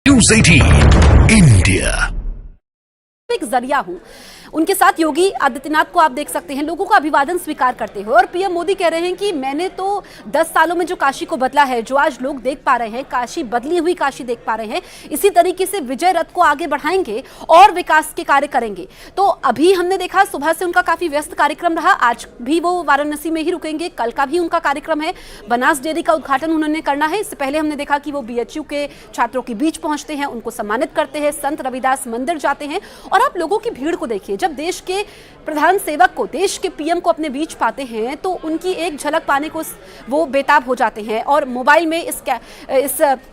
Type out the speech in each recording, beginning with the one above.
News 18 India. एक जरिया हूं। उनके साथ योगी आदित्यनाथ को आप देख सकते हैं, लोगों का अभिवादन स्वीकार करते हुए। और पीएम मोदी कह रहे हैं कि मैंने तो 10 सालों में जो काशी को बदला है, जो आज लोग देख पा रहे हैं, काशी बदली हुई काशी देख पा रहे हैं, इसी तरीके से विजय रथ को आगे बढ़ाएंगे और विकास के कार्य करेंगे। तो अभी हमने देखा सुबह से उनका काफी व्यस्त कार्यक्रम रहा। आज भी वो वाराणसी में ही रुकेंगे, कल का भी उनका कार्यक्रम है। बनास डेयरी का उद्घाटन उन्होंने करना है। इससे पहले हमने देखा कि वो बीएचयू के छात्रों के बीच पहुंचते हैं, उनको सम्मानित करते हैं, संत रविदास मंदिर जाते हैं। और आप लोगों की भीड़ को देखिए, जब देश के प्रधान सेवक को, देश के पीएम को अपने बीच पाते हैं तो उनकी एक झलक पाने को वो बेताब हो जाते हैं और मोबाइल में इस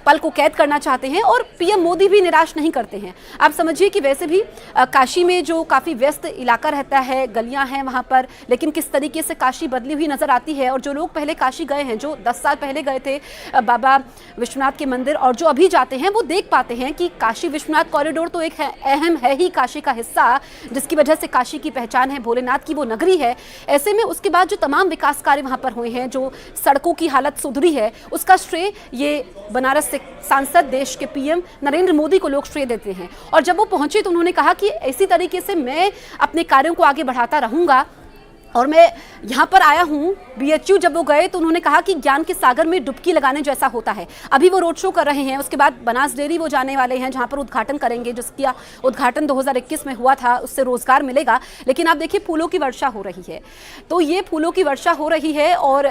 पल को कैद करना चाहते हैं। और पीएम मोदी भी निराश नहीं करते हैं। आप समझिए कि वैसे भी काशी में जो काफी व्यस्त इलाका रहता है, गलियां हैं वहां पर, लेकिन किस तरीके से काशी बदली हुई नजर आती है। और जो लोग पहले काशी गए हैं, जो 10 साल पहले गए थे बाबा विश्वनाथ के मंदिर, और जो अभी जाते हैं, वो देख पाते हैं कि काशी विश्वनाथ कॉरिडोर तो एक अहम है ही काशी का हिस्सा, जिसकी वजह से काशी की पहचान है, भोलेनाथ की वो नगरी है। ऐसे में उसके बाद जो तमाम विकास कार्य वहां पर हुए हैं, जो सड़कों की हालत सुधरी है, उसका श्रेय ये बनारस से सांसद, देश के पीएम नरेंद्र मोदी को लोग श्रेय देते हैं। और जब वो पहुंचे तो उन्होंने कहा कि इसी तरीके से मैं अपने कार्यों को आगे बढ़ाता रहूंगा। और मैं यहाँ पर आया हूँ, बीएचयू जब वो गए तो उन्होंने कहा कि ज्ञान के सागर में डुबकी लगाने जैसा होता है। अभी वो रोड शो कर रहे हैं, उसके बाद बनास डेयरी वो जाने वाले हैं, जहाँ पर उद्घाटन करेंगे, जिसका उद्घाटन 2021 में हुआ था, उससे रोजगार मिलेगा। लेकिन आप देखिए, फूलों की वर्षा हो रही है। तो ये फूलों की वर्षा हो रही है और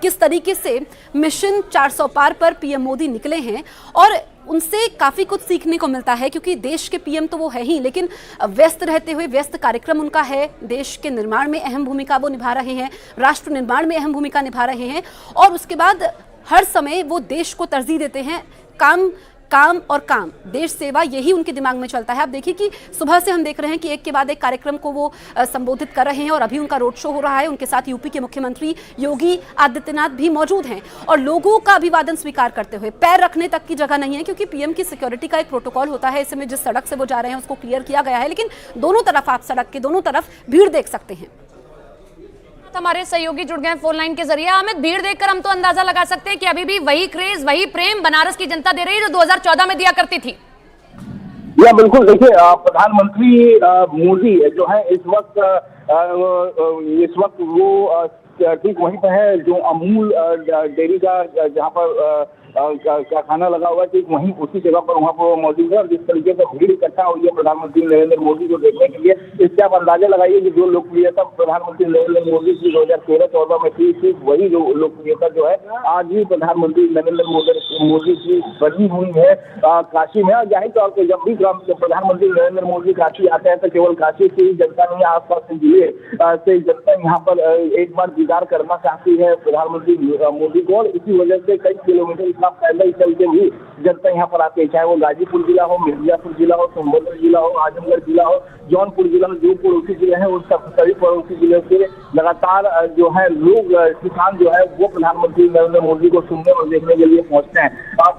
किस तरीके से मिशन 400 पार पर पीएम मोदी निकले हैं। और उनसे काफ़ी कुछ सीखने को मिलता है, क्योंकि देश के पीएम तो वो है ही, लेकिन व्यस्त रहते हुए व्यस्त कार्यक्रम उनका है। देश के निर्माण में अहम भूमिका वो निभा रहे हैं, राष्ट्र निर्माण में अहम भूमिका निभा रहे हैं। और उसके बाद हर समय वो देश को तरजीह देते हैं। काम काम और काम, देश सेवा, यही उनके दिमाग में चलता है। आप देखिए कि सुबह से हम देख रहे हैं कि एक के बाद एक कार्यक्रम को वो संबोधित कर रहे हैं। और अभी उनका रोड शो हो रहा है। उनके साथ यूपी के मुख्यमंत्री योगी आदित्यनाथ भी मौजूद हैं और लोगों का अभिवादन स्वीकार करते हुए। पैर रखने तक की जगह नहीं है, क्योंकि पीएम की सिक्योरिटी का एक प्रोटोकॉल होता है। इसमें जिस सड़क से वो जा रहे हैं उसको क्लियर किया गया है, लेकिन दोनों तरफ, आप सड़क के दोनों तरफ भीड़ देख सकते हैं। हमारे सहयोगी जुड़ गए फोन लाइन के जरिए। अमित, भीड़ देखकर हम तो अंदाजा लगा सकते हैं कि अभी भी वही क्रेज, वही प्रेम बनारस की जनता दे रही है जो 2014 में दिया करती थी। या बिल्कुल, देखिए प्रधानमंत्री मोदी जो है इस वक्त वो ठीक वहीं पर है जो अमूल डेयरी का जहाँ पर कारखाना लगा हुआ है, ठीक वहीं उसी जगह पर वहाँ पर मौजूद है। और जिस तरीके से भीड़ इकट्ठा हुई है प्रधानमंत्री नरेंद्र मोदी को देखने के लिए, इससे आप अंदाजा लगाइए कि जो लोकप्रियता प्रधानमंत्री नरेंद्र मोदी की 2013-14 में थी, वही जो लोकप्रियता जो है आज भी प्रधानमंत्री नरेंद्र मोदी की बनी हुई है काशी में। और जाहिर तौर पर जब भी प्रधानमंत्री नरेंद्र मोदी काशी आते हैं तो केवल काशी से ही जनता नहीं, आसपास के जिले से जनता यहाँ पर एक बार दीदार करना चाहती है प्रधानमंत्री मोदी को। और इसी वजह से कई किलोमीटर पैदल चलते भी जनता यहाँ पर आती है, चाहे वो गाजीपुर जिला हो, मिर्जापुर जिला हो, सोनभद्र जिला हो, आजमगढ़ जिला हो, जौनपुर जिला हो, जो पड़ोसी जिले हैं, उन सभी पड़ोसी जिले से लगातार जो है लोग, किसान जो है वो प्रधानमंत्री नरेंद्र मोदी को सुनने और देखने के लिए पहुंचते हैं।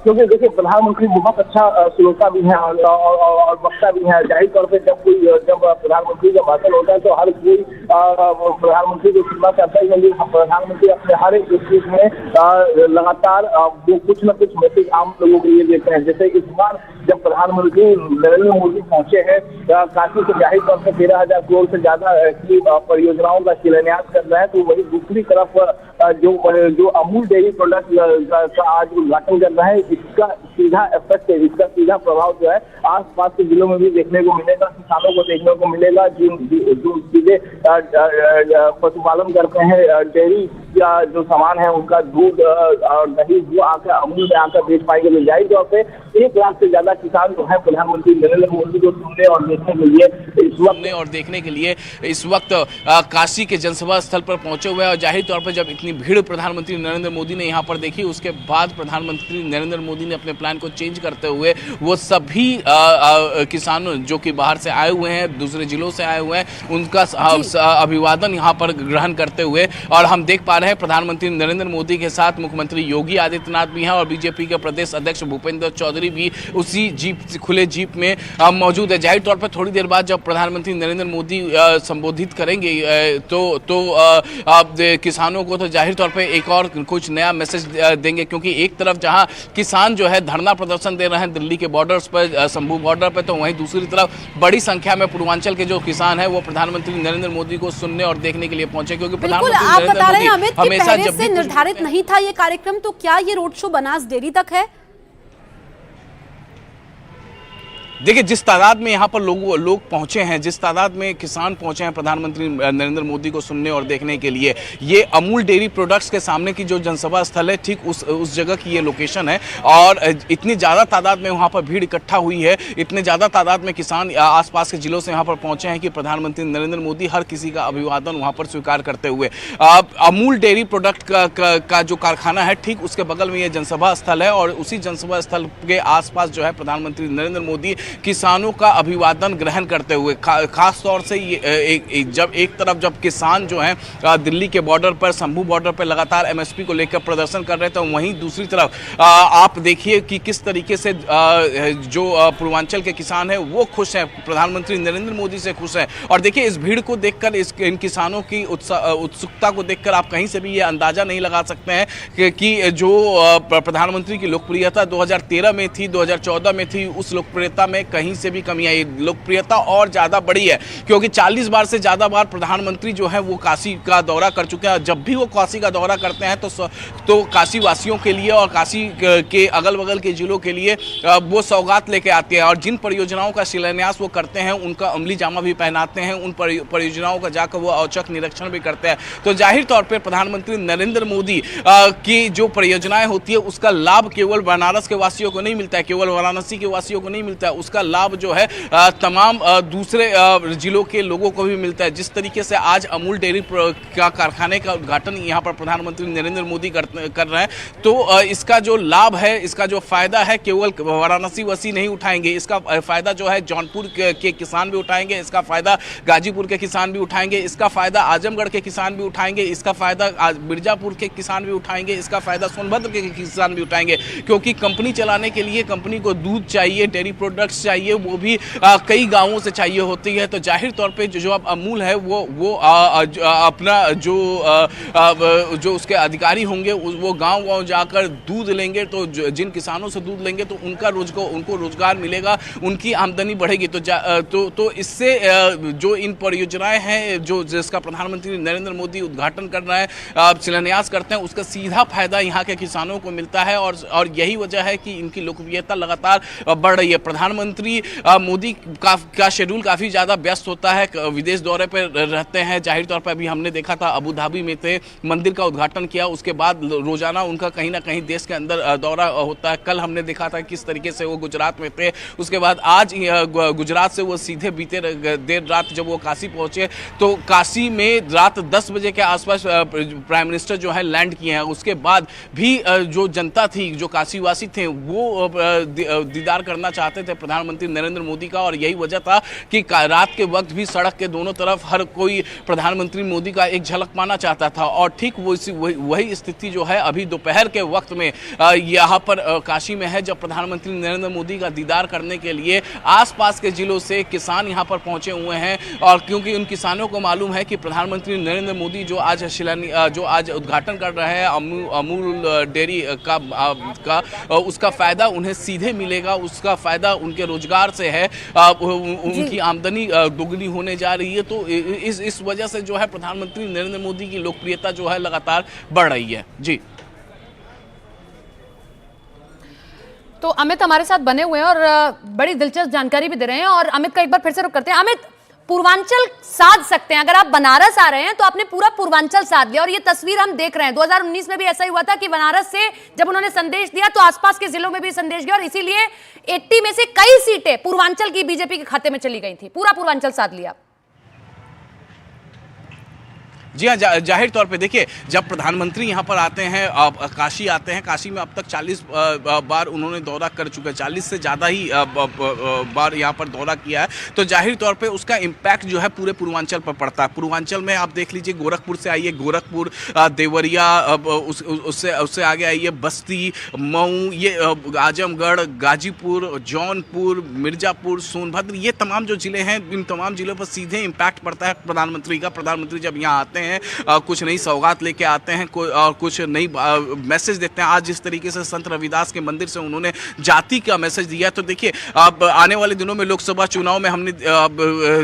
क्योंकि देखिए, प्रधानमंत्री बहुत अच्छा श्रोता भी है और वक्ता भी है। जाहिर तौर पर जब प्रधानमंत्री का भाषण होता है तो हर कोई प्रधानमंत्री को सुनना चाहता है, क्योंकि प्रधानमंत्री अपने हर एक स्पीच में लगातार वो कुछ न कुछ मैसेज आम लोगों के लिए देते हैं। जैसे इस बार जब प्रधानमंत्री नरेंद्र मोदी पहुंचे हैं काशी से, जाहिर तौर पर 13,000 करोड़ से ज्यादा की परियोजनाओं का शिलान्यास कर रहा है। तो वही दूसरी तरफ जो अमूल डेयरी प्रोडक्ट का आज उद्घाटन कर रहा है, इसका सीधा इफेक्ट, इसका सीधा प्रभाव जो है आसपास के जिलों में भी देखने को मिलेगा, किसानों को देखने को मिलेगा। जो सीधे पशुपालन करते हैं, डेयरी का जो सामान है, उनका दूध और दही वो आकर अमूल में आकर बेच पाएंगे। तो जाहिर तौर पर 1 लाख से ज्यादा किसान जो है प्रधानमंत्री नरेंद्र मोदी को सुनने और देखने के लिए इस वक्त काशी के जनसभा स्थल पर पहुंचे हुए हैं। और जाहिर तौर पर जब इतनी भीड़ प्रधानमंत्री नरेंद्र मोदी ने यहाँ पर देखी, उसके बाद प्रधानमंत्री नरेंद्र मोदी ने अपने प्लान को चेंज करते हुए वो सभी किसानों जो कि बाहर से आए हुए हैं, दूसरे जिलों से आए हुए हैं, उनका अभिवादन यहाँ पर ग्रहण करते हुए। और हम देख पा रहे हैं प्रधानमंत्री नरेंद्र मोदी के साथ मुख्यमंत्री योगी आदित्यनाथ भी हैं और बीजेपी के प्रदेश अध्यक्ष भूपेंद्र चौधरी भी उसी खुले जीप में मौजूद है। जाहिर तौर पर थोड़ी देर बाद जब प्रधानमंत्री नरेंद्र मोदी संबोधित करेंगे तो किसानों को तो जाहिर तौर पे एक और कुछ नया मैसेज देंगे, क्योंकि एक तरफ जहां किसान जो है धरना प्रदर्शन दे रहे हैं दिल्ली के बॉर्डर्स पर, शंभू बॉर्डर पर, तो वहीं दूसरी तरफ बड़ी संख्या में पूर्वांचल के जो किसान हैं वो प्रधानमंत्री नरेंद्र मोदी को सुनने और देखने के लिए पहुंचे, क्योंकि बिल्कुल आप बता रहे हैं अमित कि हमेशा पहले जब से निर्धारित नहीं था ये कार्यक्रम, तो क्या ये रोड शो बनास डेयरी तक है? देखिए, जिस तादाद में यहाँ पर लोग पहुंचे हैं, जिस तादाद में किसान पहुंचे हैं प्रधानमंत्री नरेंद्र मोदी को सुनने और देखने के लिए, ये अमूल डेयरी प्रोडक्ट्स के सामने की जो जनसभा स्थल है, ठीक उस जगह की ये लोकेशन है। और इतनी ज़्यादा तादाद में वहाँ पर भीड़ इकट्ठा हुई है, इतने ज़्यादा तादाद में किसान आसपास के जिलों से यहाँ पर पहुंचे हैं कि प्रधानमंत्री नरेंद्र मोदी हर किसी का अभिवादन वहाँ पर स्वीकार करते हुए। अमूल डेयरी प्रोडक्ट का जो कारखाना है, ठीक उसके बगल में ये जनसभा स्थल है, और उसी जनसभा स्थल के आसपास जो है प्रधानमंत्री नरेंद्र मोदी किसानों का अभिवादन ग्रहण करते हुए, खास तौर से जब एक तरफ जब किसान जो हैं दिल्ली के बॉर्डर पर, शंभू बॉर्डर पर लगातार एमएसपी को लेकर प्रदर्शन कर रहे थे, वहीं दूसरी तरफ आप देखिए कि किस तरीके से जो पूर्वांचल के किसान हैं वो खुश हैं, प्रधानमंत्री नरेंद्र मोदी से खुश हैं। और देखिए, इस भीड़ को देखकर, इन किसानों की उत्सुकता को देखकर आप कहीं से भी ये अंदाजा नहीं लगा सकते हैं कि जो प्रधानमंत्री की लोकप्रियता 2013 में थी, 2014 में थी, उस लोकप्रियता में कहीं से भी कमी आई। लोकप्रियता और ज्यादा बढ़ी है, क्योंकि 40 बार से ज्यादा बार प्रधानमंत्री जो है वो काशी का दौरा कर चुके हैं। जब भी वो काशी का दौरा करते हैं तो काशी वासियों के लिए और काशी के अगल बगल के जिलों के लिए वो सौगात लेके आते हैं, और जिन परियोजनाओं का शिलान्यास वो करते हैं उनका अमली जामा भी पहनाते हैं, उन परियोजनाओं का जाकर वो औचक निरीक्षण भी करते हैं। तो जाहिर तौर पर प्रधानमंत्री नरेंद्र मोदी की जो परियोजनाएं होती है उसका लाभ केवल बनारस के वासियों को नहीं मिलता है, केवल वाराणसी के वासियों को नहीं मिलता है, उसका लाभ जो है तमाम दूसरे जिलों के लोगों को भी मिलता है। जिस तरीके से आज अमूल डेयरी का कारखाने का उद्घाटन यहाँ पर प्रधानमंत्री नरेंद्र मोदी कर रहे हैं, तो इसका जो लाभ है, इसका जो फायदा है, केवल वाराणसी वासी नहीं उठाएंगे, इसका फायदा जो है जौनपुर के किसान भी उठाएंगे, इसका फायदा गाजीपुर के किसान भी उठाएंगे, इसका फायदा आजमगढ़ के किसान भी उठाएंगे, इसका फायदा मिर्जापुर के किसान भी उठाएंगे, इसका फायदा सोनभद्र के किसान भी उठाएंगे, क्योंकि कंपनी चलाने के लिए कंपनी को दूध चाहिए, डेयरी प्रोडक्ट्स चाहिए, वो भी कई गांवों से चाहिए होती है। तो जाहिर तौर पे जो अब अमूल है वो अपना जो उसके अधिकारी होंगे वो गांव जाकर दूध लेंगे, तो जिन किसानों से दूध लेंगे तो उनको रोजगार मिलेगा, उनकी आमदनी बढ़ेगी। तो इससे जो इन परियोजनाएं हैं जो जिसका प्रधानमंत्री नरेंद्र मोदी उद्घाटन कर रहे हैं, शिलान्यास करते हैं, उसका सीधा फायदा यहाँ के किसानों को मिलता है, और यही वजह है कि इनकी लोकप्रियता लगातार बढ़ रही है। प्रधानमंत्री मोदी का शेड्यूल काफ़ी ज़्यादा व्यस्त होता है, विदेश दौरे पर रहते हैं। जाहिर तौर पर अभी हमने देखा था अबू धाबी में थे, मंदिर का उद्घाटन किया, उसके बाद रोजाना उनका कहीं ना कहीं देश के अंदर दौरा होता है। कल हमने देखा था किस तरीके से वो गुजरात में थे, उसके बाद आज गुजरात से वो सीधे बीते देर रात जब वो काशी पहुंचे, तो काशी में रात 10 बजे के आसपास प्राइम मिनिस्टर जो है लैंड किए हैं। उसके बाद भी जो जनता थी, जो काशीवासी थे, वो दीदार करना चाहते थे प्रधानमंत्री नरेंद्र मोदी का, और यही वजह था कि रात के वक्त भी सड़क के दोनों तरफ हर कोई प्रधानमंत्री मोदी का एक झलक पाना चाहता था। और ठीक वही स्थिति जो है अभी दोपहर के वक्त में यहाँ पर काशी में है, जब प्रधानमंत्री नरेंद्र मोदी का दीदार करने के लिए आसपास के जिलों से किसान यहाँ पर पहुंचे हुए हैं। और क्योंकि उन किसानों को मालूम है कि प्रधानमंत्री नरेंद्र मोदी जो आज उद्घाटन कर रहे हैं अमूल डेयरी का उसका फायदा उन्हें सीधे मिलेगा, उसका फायदा उनके रोजगार से है, उनकी आमदनी दोगुनी होने जा रही है। तो इस वजह से जो है प्रधानमंत्री नरेंद्र मोदी की लोकप्रियता जो है लगातार बढ़ रही है। जी, तो अमित हमारे साथ बने हुए हैं और बड़ी दिलचस्प जानकारी भी दे रहे हैं, और अमित का एक बार फिर से रुक करते हैं। अमित, पूर्वांचल साध सकते हैं, अगर आप बनारस आ रहे हैं तो आपने पूरा पूर्वांचल साध लिया, और ये तस्वीर हम देख रहे हैं 2019 में भी ऐसा ही हुआ था कि बनारस से जब उन्होंने संदेश दिया तो आसपास के जिलों में भी संदेश गया, और इसीलिए 80 में से कई सीटें पूर्वांचल की बीजेपी के खाते में चली गई थी। पूरा पूर्वांचल साध लिया। जी हाँ, जाहिर तौर पे देखिए, जब प्रधानमंत्री यहाँ पर आते हैं, काशी आते हैं, काशी में अब तक 40 बार उन्होंने दौरा कर चुके हैं, 40 से ज़्यादा ही बार यहाँ पर दौरा किया है। तो जाहिर तौर पे उसका इम्पैक्ट जो है पूरे पूर्वांचल पर पड़ता है। पूर्वांचल में आप देख लीजिए, गोरखपुर से आइए, गोरखपुर, देवरिया, उससे आगे आइए बस्ती, मऊ, ये आजमगढ़, गाजीपुर, जौनपुर, मिर्जापुर, सोनभद्र, ये तमाम जो ज़िले हैं, इन तमाम ज़िलों पर सीधे इम्पैक्ट पड़ता है प्रधानमंत्री का। प्रधानमंत्री जब यहाँ आते हैं हैं, कुछ नई सौगात लेके आते हैं और कुछ नई मैसेज देते हैं। आज जिस तरीके से संत रविदास के मंदिर से उन्होंने जाति का मैसेज दिया, तो देखिए अब आने वाले दिनों में लोकसभा चुनाव में हमने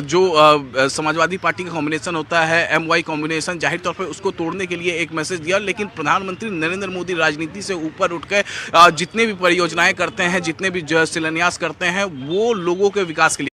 जो समाजवादी पार्टी का कॉम्बिनेशन होता है, MY कॉम्बिनेशन, जाहिर तौर पर उसको तोड़ने के लिए एक मैसेज दिया। लेकिन प्रधानमंत्री नरेंद्र मोदी राजनीति से ऊपर उठकर जितने भी परियोजनाएं करते हैं, जितने भी शिलान्यास करते हैं, वो लोगों के विकास के लिए